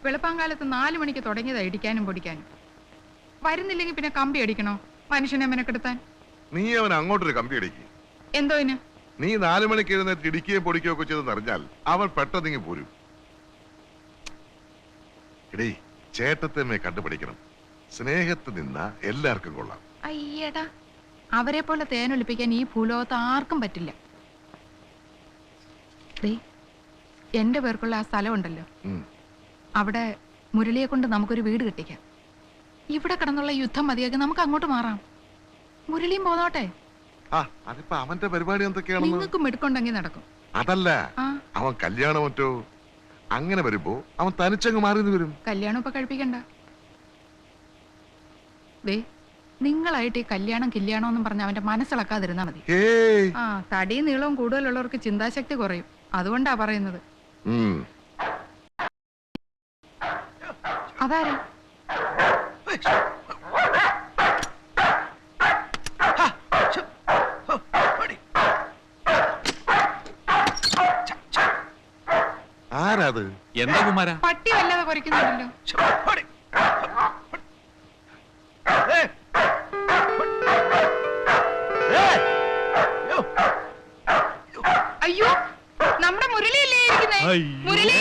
വെളുപ്പാങ്കാലത്ത് 4 മണിക്ക് തുടങ്ങിയതാ ഇടിക്കാനും പൊടിക്കാനും. വരുന്നില്ലെങ്കിൽ പിന്നെ കമ്പി അടിക്കണോ മനുഷ്യനെ മെനക്കെടുത്താൻ? നീ അവൻ അങ്ങോട്ടൊരു കമ്പി അടിക്കും. എന്തോ ഇന്? നീ 4 മണിക്ക് എഴുന്നേറ്റ് ഇടിക്കുകയും പൊടിക്കുകയോ ഒക്കെ ചെയ്തെന്ന് അറിഞ്ഞാൽ അവൻ പെട്ടെന്നിങ്ങി പോരും. ഇടേ, ചേട്ടത്തമ്മയെ കണ്ടുപിടിക്കണം. സ്നേഹത്ത് നിന്ന എല്ലാവർക്കും കൊള്ളാം. അയ്യടാ, അവരെ പോലെ തേനൊലിപ്പിക്കാൻ ഈ ഭൂലോകത്ത് ആർക്കും പറ്റില്ല. എന്റെ പേർക്കുള്ള ആ സ്ഥലമുണ്ടല്ലോ, അവിടെ മുരളിയെ കൊണ്ട് നമുക്കൊരു വീട് കെട്ടിക്കാം. ഇവിടെ കിടന്നുള്ള യുദ്ധം മതിയാക്കി നമുക്ക് അങ്ങോട്ട് മാറാം. മുരളിയും പോന്നോട്ടെ. അതിപ്പോ അവന്റെ പരിപാടി എന്തൊക്കെയാണ്? നിങ്ങൾക്കും എടുക്കൊണ്ടെങ്കിൽ നടക്കും. അതല്ല, അവൻ കല്യാണം മറ്റോ അങ്ങനെ വരുമ്പോ അവൻ തനിച്ചങ്ങ് മാറി വരും. കല്യാണം ഇപ്പൊ കഴിപ്പിക്കണ്ട. നിങ്ങളായിട്ട് ഈ കല്യാണം കില്യാണോന്നും പറഞ്ഞ അവന്റെ മനസ്സിളക്കാതിരുന്നാ മതി. തടിയും നീളവും കൂടുതലുള്ളവർക്ക് ചിന്താശക്തി കുറയും. അതുകൊണ്ടാ പറയുന്നത്. അതാരാ? ആരാത്? എന്താ കുമാര? പട്ടി വല്ലാതെ കുറയ്ക്കുന്നുണ്ടല്ലോ. അയ്യോ, നമ്മുടെ മുരളിയല്ലേ ഇരിക്കുന്നേ? മുരളി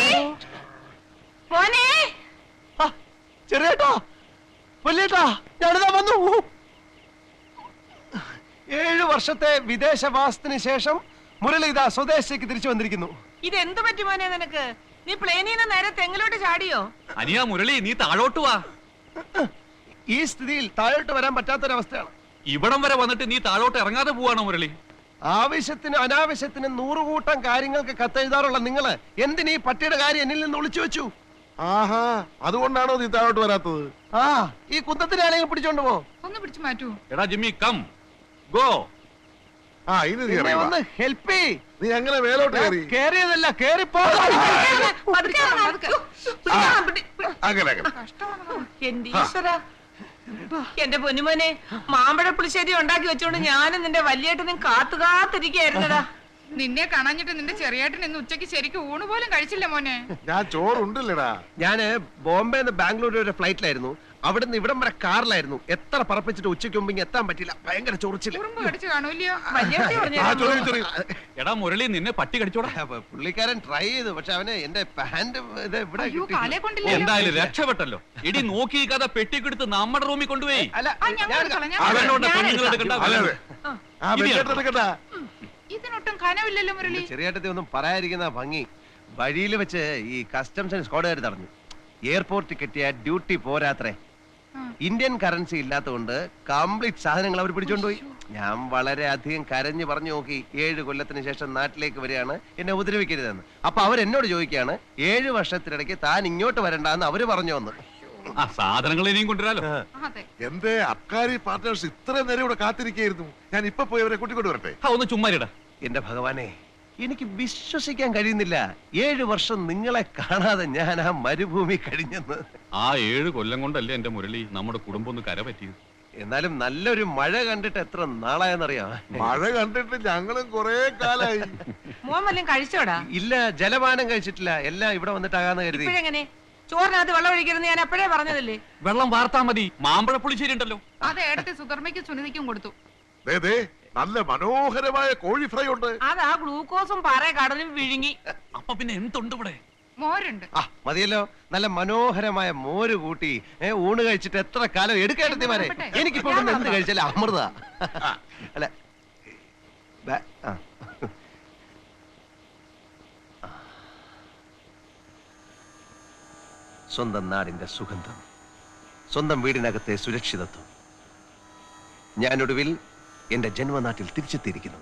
മോനെ. ചെറിയേട്ടാ, വലിയേട്ടാ, ഞാനിതാ വന്നു. 7 വർഷത്തെ വിദേശവാസത്തിന് ശേഷം മുരളി ഇതാ സ്വദേശത്തേക്ക് തിരിച്ചു വന്നിരിക്കുന്നു. ഇതെന്ത് പറ്റി മോനെ നിനക്ക്? നീ പ്ലെയിനിൽ നിന്ന് നേരെ തെങ്ങിലോട്ട് ചാടിയോ? അനിയാ മുരളി, നീ താഴോട്ട് വാ. ഈ സ്ഥിതിയിൽ താഴോട്ട് വരാൻ പറ്റാത്തൊരവസ്ഥയാണ്. ഇവിടം വരെ വന്നിട്ട് നീ താഴോട്ട് ഇറങ്ങാതെ പോവാണോ മുരളി? ആവശ്യത്തിന് അനാവശ്യത്തിന് 100 കൂട്ടം കാര്യങ്ങൾക്ക് കത്തെഴുതാറുള്ള നിങ്ങള് എന്തിനീ പട്ടിയുടെ കാര്യം എന്നിൽ നിന്ന് ഒളിച്ചു വെച്ചു? ആഹാ, അതുകൊണ്ടാണോ നീ താഴോട്ട് വരാത്തത്? ഈ കുന്തത്തിനെ ആരെങ്കിലും പിടിച്ചോണ്ട് പോ. ഒന്ന് പിടിച്ചു മാറ്റൂ. എടാ ജിമ്മി, കം ഗോ. ഇനി നീ ഒന്ന് ഹെൽപ്പ് ചെയ്. നീ അങ്ങനെ മേലോട്ട് കയറി? കേറിയതല്ല, കേറിപ്പോ. എന്റെ ഈശ്വര, എന്റെ പൊന്നുമോനെ, മാമ്പഴ പുളിശ്ശേരി ഉണ്ടാക്കി വെച്ചോണ്ട് ഞാനും നിന്റെ വലിയേട്ടനും കാത്തിരിക്കായിരുന്നടാ. നിന്നെ കാണാഞ്ഞിട്ട് നിന്റെ ചെറിയേട്ടൻ ഇന്ന് ഉച്ചയ്ക്ക് ശരിക്കും ഊണ് പോലും കഴിച്ചില്ല മോനെ. ഞാൻ ചോറുണ്ടല്ലേടാ. ഞാന് ബോംബെന്ന് ബാംഗ്ലൂർ വരെ ഫ്ലൈറ്റിലായിരുന്നു. അവിടുന്ന് ഇവിടം വരെ കാറിലായിരുന്നു. എത്ര പറപ്പിച്ചിട്ട് ഉച്ചയ്ക്ക് മുമ്പ് എത്താൻ പറ്റില്ല. ഭയങ്കര ചൊറിച്ചില്. എടാ മുരളി, നിന്നെ പട്ടി കടിച്ചോടാ. പുള്ളിക്കാരൻ ട്രൈ ചെയ്തു, പക്ഷെ അവന് എന്റെ പാന്റ് എന്തായാലും രക്ഷപ്പെട്ടല്ലോ. ഇടി നോക്കിയിരിക്കാതെ പെട്ടിക്കെടുത്ത് നമ്മുടെ റൂമിൽ കൊണ്ടുപോയി. ഇതിനൊട്ടും കനവില്ലല്ലോ മുരളി. ചെറിയേട്ടത്തെ ഒന്നും പറയാതിരിക്കുന്ന ഭംഗി. വഴിയിൽ വെച്ച് ഈ കസ്റ്റംസ് സ്ക്വാഡുകാർ തടഞ്ഞു. എയർപോർട്ടിൽ കിട്ടിയ ഡ്യൂട്ടി പോരാത്രേ. ഇന്ത്യൻ കറൻസി ഇല്ലാത്തതുകൊണ്ട് കംപ്ലീറ്റ് സാധനങ്ങൾ അവർ പിടിച്ചോണ്ടുപോയി. ഞാൻ വളരെ അധികം കരഞ്ഞു പറഞ്ഞു നോക്കി. 7 കൊല്ലത്തിന് ശേഷം നാട്ടിലേക്ക് വരികയാണ്, എന്നെ ഉപദ്രവിക്കരുതെന്ന്. അപ്പൊ അവരെന്നോട് ചോദിക്കുകയാണ്, 7 വർഷത്തിനിടയ്ക്ക് താൻ ഇങ്ങോട്ട് വരണ്ടെന്ന് അവര് പറഞ്ഞു വന്ന്. സാധനങ്ങൾ ഇനിയും കൊണ്ടുവരാലോ. എന്റെ അബ്കാരി പാർട്ട്നേഴ്സ് ഇത്ര നേരം ഇവിടെ കാത്തിരിക്കായിരുന്നു. ഞാൻ ഇപ്പൊ പോയി അവരെ കൂട്ടിക്കൊണ്ട് വരട്ടെ? ഒന്ന് ചുമ്മാരിടാ. എന്റെ ഭഗവാനെ, എനിക്ക് വിശ്വസിക്കാൻ കഴിയുന്നില്ല. 7 വർഷം നിങ്ങളെ കാണാതെ ഞാൻ ആ മരുഭൂമി കഴിഞ്ഞെന്ന്. ആ 7 കൊല്ലം കൊണ്ടല്ലേ എന്റെ മുരളി നമ്മുടെ കുടുംബം ഒന്ന് കര പറ്റിയത്. എന്നാലും നല്ലൊരു മഴ കണ്ടിട്ട് എത്ര നാളായെന്നറിയാം. മഴ കണ്ടിട്ട് ഞങ്ങളും കൊറേ കാലായി. മോൻ വല്ലതും കഴിച്ചോടാ? ഇല്ല, ജലപാനം കഴിച്ചിട്ടില്ല. എല്ലാം ഇവിടെ വന്നിട്ടാകാന്ന് കരുതി. ഇപ്പോഴെങ്ങനെ? ചോറിനകത്ത് വെള്ളം ഒഴിക്കരുന്ന് ഞാൻ അപ്പോഴേ പറഞ്ഞതല്ലേ. വെള്ളം വാർത്താ മതി. മാമ്പഴ പുളിശ്ശേരി ഉണ്ടല്ലോ, അത് ഏടത്തെ സുധർമ്മയ്ക്കും സുനിധിക്കും കൊടുത്തു. നല്ല മനോഹരമായ കോഴി ഫ്രൈ ഉണ്ട്. അത് ആ ഗ്ലൂക്കോസും പാറ കടലും വിഴുങ്ങി. അപ്പൊ പിന്നെ എന്തുണ്ട് ഇവിടെ? മോരുണ്ട്. മതിയല്ലോ, നല്ല മനോഹരമായ മോര് കൂട്ടി ഊണ് കഴിച്ചിട്ട് എത്ര കാലം എടുക്കേണ്ടതിമാരെ. എനിക്കിപ്പോ എന്ത് കഴിച്ചാലും അമൃത. അല്ല, സ്വന്തം നാടിന്റെ സുഗന്ധം, സ്വന്തം വീടിനകത്തെ സുരക്ഷിതത്വം. ഞാനൊടുവിൽ എന്റെ ജന്മനാട്ടിൽ തിരിച്ചെത്തിയിരിക്കുന്നു.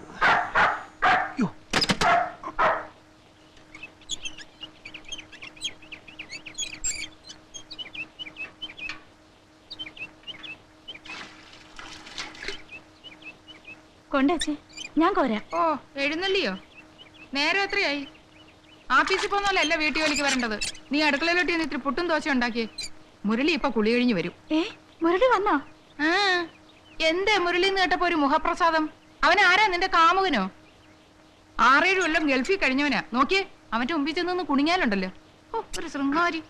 കൊണ്ടേ ഞാൻ കോരാ. ഓ, എഴുന്നള്ളിയോ? നേരെ എത്രയായി? ആഫീസിൽ പോന്നല്ല വീട്ടു ജോലിക്ക് വരേണ്ടത്. നീ അടുക്കളയിലോട്ട് ഇത്തിരി പുട്ടും ദോശ ഉണ്ടാക്കിയേ. മുരളി ഇപ്പൊ കുളി കഴിഞ്ഞു വരും. മുരളി വന്നോ? എന്തേ മുരളി എന്ന് കേട്ടപ്പോ ഒരു മുഖപ്രസാദം? അവൻ ആരാ, നിന്റെ കാമുകനോ? 6-7 കൊല്ലം ഗൾഫിൽ കഴിഞ്ഞവനാ. നോക്കിയേ, അവന്റെ മുമ്പിൽ ചെന്ന് കുണിങ്ങാലുണ്ടല്ലോ. ഓ, ഒരു ശൃംഗാരി.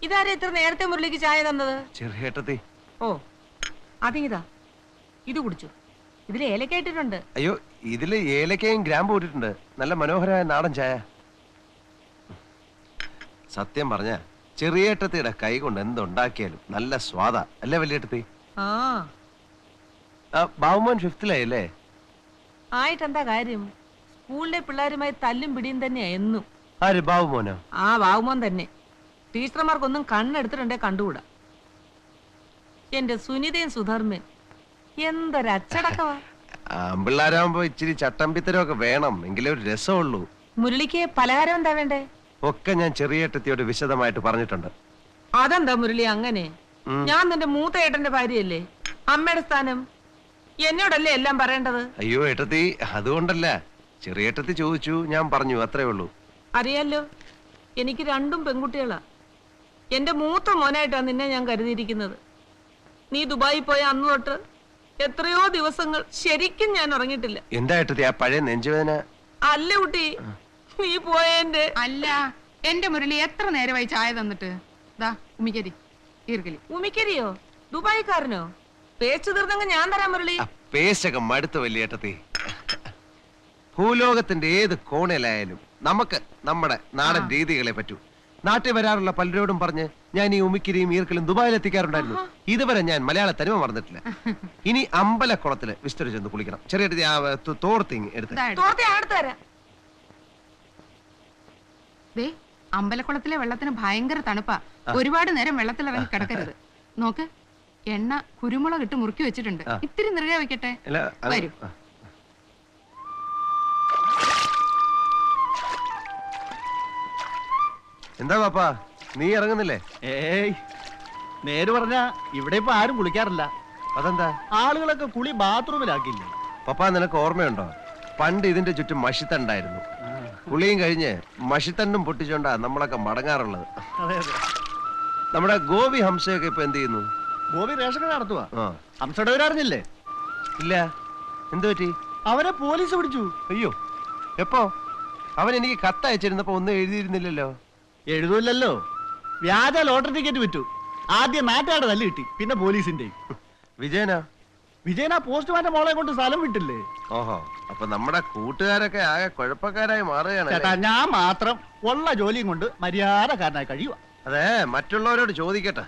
ഇതാരെ ഇത്ര നേരത്തെ മുരളിക്ക് ചായ തന്നത്? ചെറിയേട്ടത്തി. ഓ അതിങ്ങിതാ, ഇത് കുടിച്ചു. ഇതിൽ ഏലക്ക ഇട്ടിട്ടുണ്ട്. അയ്യോ, ഇതില് ഏലക്കയും ഗ്രാമ്പും ഇട്ടിട്ടുണ്ട്. നല്ല മനോഹരമായ നാടൻ ചായ. സത്യം പറഞ്ഞ ചെറിയേട്ടത്തിയുടെ കൈ കൊണ്ട് എന്തുണ്ടാക്കിയാലും നല്ല സ്വാദാ അല്ലേ വലിയേട്ടത്തി? ആ ബാബുമോൻ 5th-ലായല്ലേ? ആയിട്ടെന്താ കാര്യം? സ്കൂളിലെ പിള്ളേരുമായി തല്ലും പിടിയും തന്നെയാ എന്നും. ആര്, ബാബുമോനോ? ആ ബാബുമോൻ തന്നെ. ടീച്ചർമാർക്കൊന്നും കണ്ണെടുത്തിട്ടുണ്ടേ കണ്ടുകൂടാ. എന്റെ സുനിതയും സുധർമ്മൻ എന്തൊരച്ചടക്കവാ. പിള്ളേരാകുമ്പോ ഇച്ചിരി ചട്ടമ്പിത്തരമൊക്കെ വേണം, എങ്കിലേ ഒരു രസമുള്ളൂ. മുരളിക്ക് പലഹാരം എന്താ വേണ്ടേ? ഒക്കെ ഞാൻ ചെറിയേട്ടത്തിയോട് വിശദമായിട്ട് പറഞ്ഞിട്ടുണ്ട്. അതെന്താ മുരളി അങ്ങനെ? ഞാൻ നിന്റെ മൂത്ത ഏട്ടന്റെ ഭാര്യയല്ലേ? അമ്മയുടെ സ്ഥാനം എന്നോടല്ലേ എല്ലാം പറയേണ്ടത്? അയ്യോ ഏട്ടത്തി, അതുകൊണ്ടല്ല. ചെറിയേട്ടത്തി ചോദിച്ചു, ഞാൻ പറഞ്ഞു, അത്രേ ഉള്ളൂ. അറിയാലോ, എനിക്ക് 2 പെൺകുട്ടികളാ. എന്റെ മൂത്ത മോനായിട്ടാണ് നിന്നെ ഞാൻ കരുതിയിരിക്കുന്നത്. നീ ദുബായി പോയ അന്ന് തൊട്ട് എത്രയോ ദിവസങ്ങൾ ശരിക്കും ഞാൻ ഉറങ്ങിയിട്ടില്ല. എന്താ ഏട്ടത്തി ആ പഴയ നെഞ്ചുവേദന? അല്ല കുട്ടി, നീ പോയതിന്റെ. അല്ല, എന്റെ മുരളി എത്ര നേരമായി ചായ തന്നിട്ട്? ദാ ഉമിക്കരി ഈർക്കലി. ഉമിക്കരിയോ? ദുബായിക്കാരനോ? പേച്ചു തീർന്നെങ്കിൽ ഞാൻ തരാം മുരളി. പേശകം മടുത്ത വലിയേട്ടത്തി. ഭൂലോകത്തിന്റെ ഏത് കോണിലായാലും നമുക്ക് നമ്മുടെ നാടൻ രീതികളെ പറ്റൂ. നാട്ടിൽ വരാറുള്ള പലരോടും പറഞ്ഞ് ഞാൻ ഈ ഉമിക്കിരിയും ഈർക്കലും ദുബായിൽ എത്തിക്കാറുണ്ടായിരുന്നു. ഇതുവരെ ഞാൻ മലയാള തനിമ മറന്നിട്ടില്ല. ഇനി അമ്പലക്കുളത്തില് വിസ്തരി ചെന്ന് കുളിക്കണം. ചെറിയ തോർത്തിങ് എടുത്ത്. തോർത്തി അടുത്ത് തരാം. ദേ, അമ്പലക്കുളത്തിലെ വെള്ളത്തിന് ഭയങ്കര തണുപ്പാ. ഒരുപാട് നേരം വെള്ളത്തിലിറങ്ങി കിടക്കരുത്. നോക്ക്, എണ്ണ കുരുമുളക് ഇട്ട് മുറുക്കി വെച്ചിട്ടുണ്ട്. ഇത്തിരി നിറയെ വെക്കട്ടെ. വരൂ. എന്താ പാപ്പാ, നീ ഇറങ്ങുന്നില്ലേ? ഏയ്, നേര് പറഞ്ഞ ഇവിടെ ഇപ്പൊ ആരും കുളിക്കാറില്ല. അതെന്താ? ആളുകളൊക്കെ കുളി ബാത്റൂമിലാക്കില്ലേ. പപ്പാ, നിനക്ക് ഓർമ്മയുണ്ടോ? പണ്ട് ഇതിന്റെ ചുറ്റും മഷിത്തണ്ടായിരുന്നു. കുളിയും കഴിഞ്ഞ് മഷിത്തണ്ടും പൊട്ടിച്ചോണ്ടാ നമ്മളൊക്കെ മടങ്ങാറുള്ളത്. അതെ അതെ. നമ്മുടെ ഗോപി ഹംസയൊക്കെ ഇപ്പൊ എന്ത് ചെയ്യുന്നു? ഗോപി റേഷൻ കട നടത്തുവാ. ആ, ഹംസയുടെ അറിഞ്ഞില്ലേ? ഇല്ല. എന്തു പറ്റി? അവരെ പോലീസ് പിടിച്ചു. അയ്യോ, എപ്പോ? അവൻ എനിക്ക് കത്തയച്ചിരുന്നപ്പോ ഒന്നും എഴുതിയിരുന്നില്ലല്ലോ. എഴുതൂല്ലല്ലോ. വ്യാജ ലോട്ടറി ടിക്കറ്റ് വിറ്റു. ആദ്യം നാട്ടുകാരുടെ തല്ല് കിട്ടി, പിന്നെ പോലീസിന്റെ. വിജയനാ? വിജയൻ ആ പോസ്റ്റ്മാന്റെ മോളെ കൊണ്ട് സ്ഥലം വിട്ടില്ലേ. ഓഹോ, അപ്പൊ നമ്മുടെ കൂട്ടുകാരൊക്കെ ആകെ കുഴപ്പക്കാരായി മാറുകയാണ്. ചേട്ടാ, ഞാൻ മാത്രം ഉള്ള ജോലിയും കൊണ്ട് മര്യാദക്കാരനായി കഴിയുക. അതെ, മറ്റുള്ളവരോട് ചോദിക്കട്ടെ.